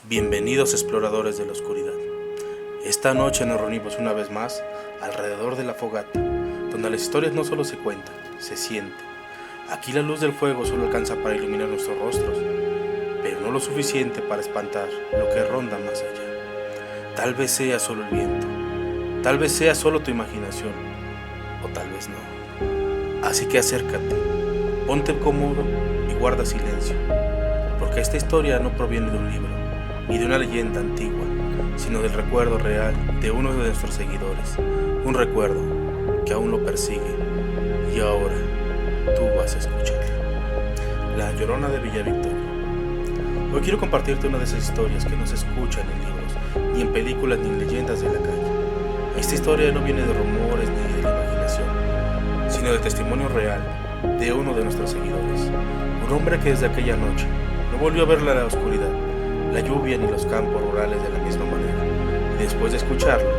Bienvenidos exploradores de la oscuridad. Esta noche nos reunimos una vez más alrededor de la fogata, donde las historias no solo se cuentan, se sienten. Aquí la luz del fuego solo alcanza para iluminar nuestros rostros, pero no lo suficiente para espantar lo que ronda más allá. Tal vez sea solo el viento, tal vez sea solo tu imaginación, o tal vez no. Así que acércate, ponte cómodo y guarda silencio, porque esta historia no proviene de un libro, ni de una leyenda antigua, sino del recuerdo real de uno de nuestros seguidores, un recuerdo que aún lo persigue, y ahora tú vas a escuchar. La Llorona de Villa Victoria. Hoy quiero compartirte una de esas historias que no se escuchan en libros, ni en películas, ni en leyendas de la calle. Esta historia no viene de rumores ni de la imaginación, sino de testimonio real de uno de nuestros seguidores, un hombre que desde aquella noche no volvió a ver la oscuridad, la lluvia ni los campos rurales de la misma manera, y después de escucharlo,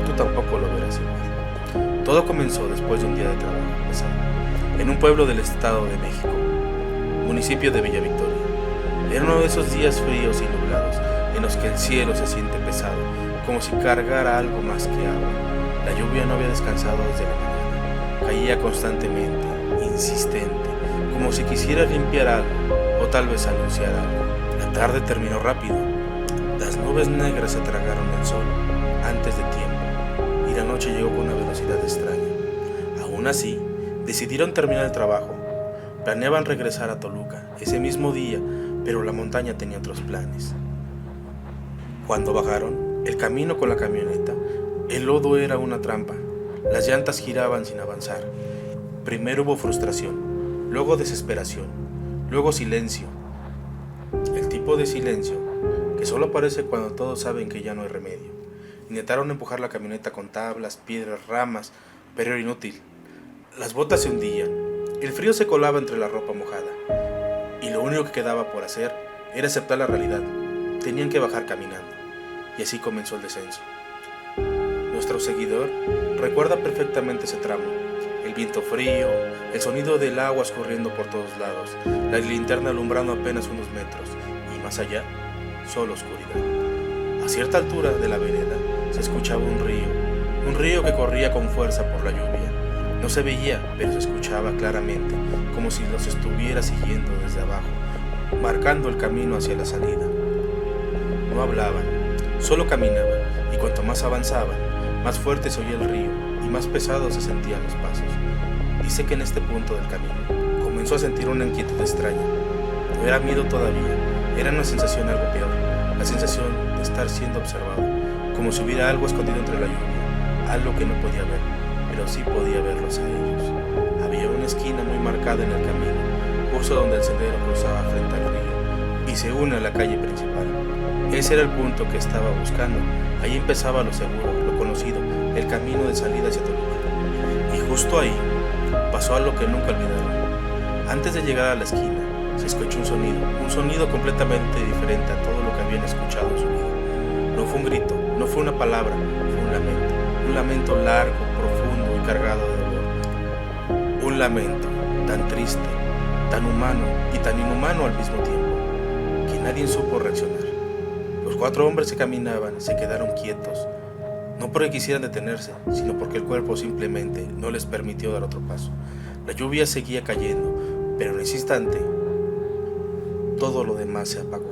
tú tampoco lo verás igual. Todo comenzó después de un día de trabajo pesado, en un pueblo del Estado de México, municipio de Villa Victoria. Era uno de esos días fríos y nublados, en los que el cielo se siente pesado, como si cargara algo más que agua. La lluvia no había descansado desde la mañana, caía constantemente, insistente, como si quisiera limpiar algo, o tal vez anunciar algo. La tarde terminó rápido, las nubes negras se tragaron el sol antes de tiempo, y la noche llegó con una velocidad extraña. Aún así, decidieron terminar el trabajo. Planeaban regresar a Toluca ese mismo día, pero la montaña tenía otros planes. Cuando bajaron el camino con la camioneta, el lodo era una trampa. Las llantas giraban sin avanzar. Primero hubo frustración, luego desesperación, luego silencio. El tipo de silencio que solo aparece cuando todos saben que ya no hay remedio. Intentaron empujar la camioneta con tablas, piedras, ramas, pero era inútil. Las botas se hundían, el frío se colaba entre la ropa mojada, y lo único que quedaba por hacer era aceptar la realidad. Tenían que bajar caminando, y así comenzó el descenso. Nuestro seguidor recuerda perfectamente ese tramo: el viento frío, el sonido del agua escurriendo por todos lados, la linterna alumbrando apenas unos metros, y más allá, solo oscuridad. A cierta altura de la vereda se escuchaba un río que corría con fuerza por la lluvia. No se veía, pero se escuchaba claramente, como si los estuviera siguiendo desde abajo, marcando el camino hacia la salida. No hablaban, solo caminaban, y cuanto más avanzaban, más fuerte se oía el río y más pesados se sentían los pasos. Dice que en este punto del camino comenzó a sentir una inquietud extraña. No era miedo todavía, era una sensación algo peor, la sensación de estar siendo observado, como si hubiera algo escondido entre la lluvia, algo que no podía ver, pero sí podía verlos a ellos. Había una esquina muy marcada en el camino, justo donde el sendero cruzaba frente al río y se une a la calle principal. Ese era el punto que estaba buscando. Ahí empezaba lo seguro, lo conocido, el camino de salida hacia Toluca. Y justo ahí pasó algo que nunca olvidaron. Antes de llegar a la esquina, se escuchó un sonido completamente diferente a todo lo que habían escuchado en su vida. No fue un grito, no fue una palabra, fue un lamento largo, profundo y cargado de dolor. Un lamento tan triste, tan humano y tan inhumano al mismo tiempo, que nadie supo reaccionar. Los 4 hombres que caminaban se quedaron quietos, no porque quisieran detenerse, sino porque el cuerpo simplemente no les permitió dar otro paso. La lluvia seguía cayendo, pero en ese instante todo lo demás se apagó.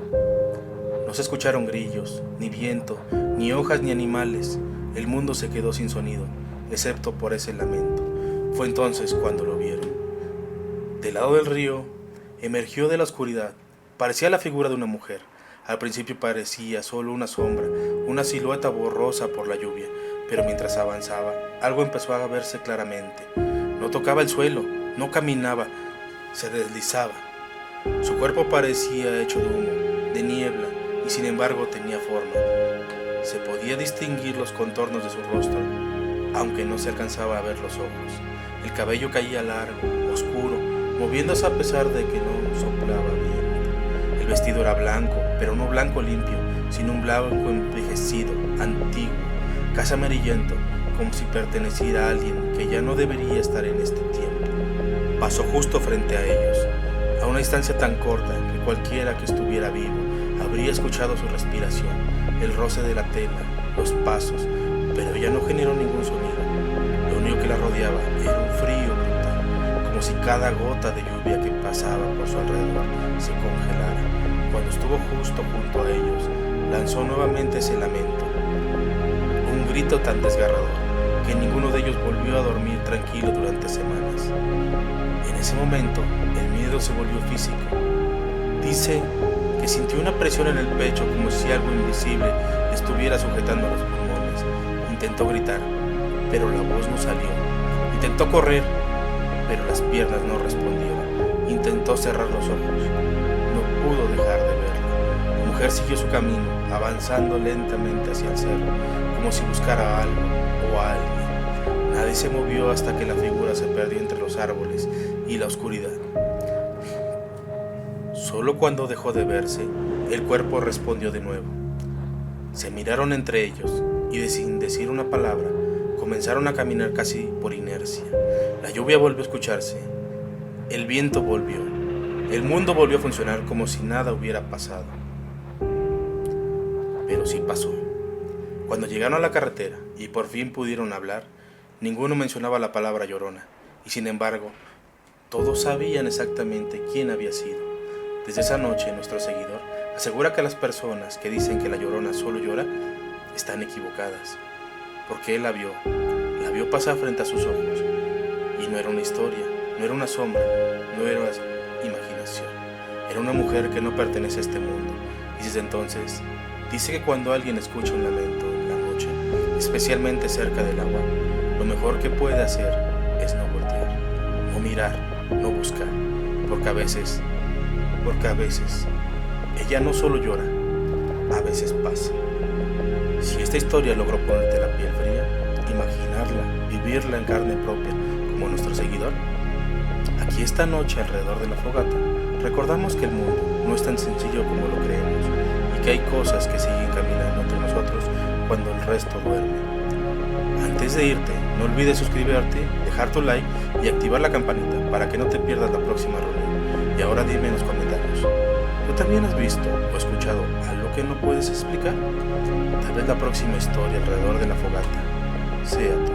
No se escucharon grillos, ni viento, ni hojas, ni animales. El mundo se quedó sin sonido, excepto por ese lamento. Fue entonces cuando lo vieron. Del lado del río emergió de la oscuridad. Parecía la figura de una mujer. Al principio parecía solo una sombra, una silueta borrosa por la lluvia, pero mientras avanzaba, algo empezó a verse claramente. No tocaba el suelo, no caminaba, se deslizaba. Su cuerpo parecía hecho de humo, de niebla, y sin embargo tenía forma. Se podía distinguir los contornos de su rostro, aunque no se alcanzaba a ver los ojos. El cabello caía largo, oscuro, moviéndose a pesar de que no soplaba bien. El vestido era blanco, pero no blanco limpio, sino un blanco envejecido, antiguo, casi amarillento, como si perteneciera a alguien que ya no debería estar en este tiempo. Pasó justo frente a ellos, a una distancia tan corta que cualquiera que estuviera vivo Habría escuchado su respiración, el roce de la tela, los pasos, pero ella no generó ningún sonido. Lo único que la rodeaba era un frío brutal, como si cada gota de lluvia que pasaba por su alrededor se congelara. Cuando estuvo justo junto a ellos, lanzó nuevamente ese lamento, un grito tan desgarrador que ninguno de ellos volvió a dormir tranquilo durante semanas. En ese momento, el miedo se volvió físico. Dice que sintió una presión en el pecho como si algo invisible le estuviera sujetando los pulmones. Intentó gritar, pero la voz no salió. Intentó correr, pero las piernas no respondieron. Intentó cerrar los ojos. No pudo dejar de verla. La mujer siguió su camino, avanzando lentamente hacia el cerro, como si buscara a algo o a alguien. Nadie se movió hasta que la figura se perdió entre los árboles y la oscuridad. Solo cuando dejó de verse, el cuerpo respondió de nuevo. Se miraron entre ellos y sin decir una palabra, comenzaron a caminar casi por inercia. La lluvia volvió a escucharse. El viento volvió. El mundo volvió a funcionar como si nada hubiera pasado. Pero sí pasó. Cuando llegaron a la carretera y por fin pudieron hablar, ninguno mencionaba la palabra Llorona, y sin embargo, todos sabían exactamente quién había sido. Desde esa noche, nuestro seguidor asegura que las personas que dicen que la Llorona solo llora están equivocadas, porque él la vio pasar frente a sus ojos, y no era una historia, no era una sombra, no era imaginación, era una mujer que no pertenece a este mundo, y desde entonces dice que cuando alguien escucha un lamento en la noche, especialmente cerca del agua, lo mejor que puede hacer es no voltear, no mirar, no buscar, porque a veces ella no solo llora, a veces pasa. Si esta historia logró ponerte la piel fría, imaginarla, vivirla en carne propia como nuestro seguidor, aquí esta noche alrededor de la fogata, recordamos que el mundo no es tan sencillo como lo creemos y que hay cosas que siguen caminando entre nosotros cuando el resto duerme. Antes de irte, no olvides suscribirte, dejar tu like y activar la campanita para que no te pierdas la próxima reunión. Y ahora dime en los comentarios, ¿tú también has visto o escuchado algo que no puedes explicar? Tal vez la próxima historia alrededor de la fogata sea tu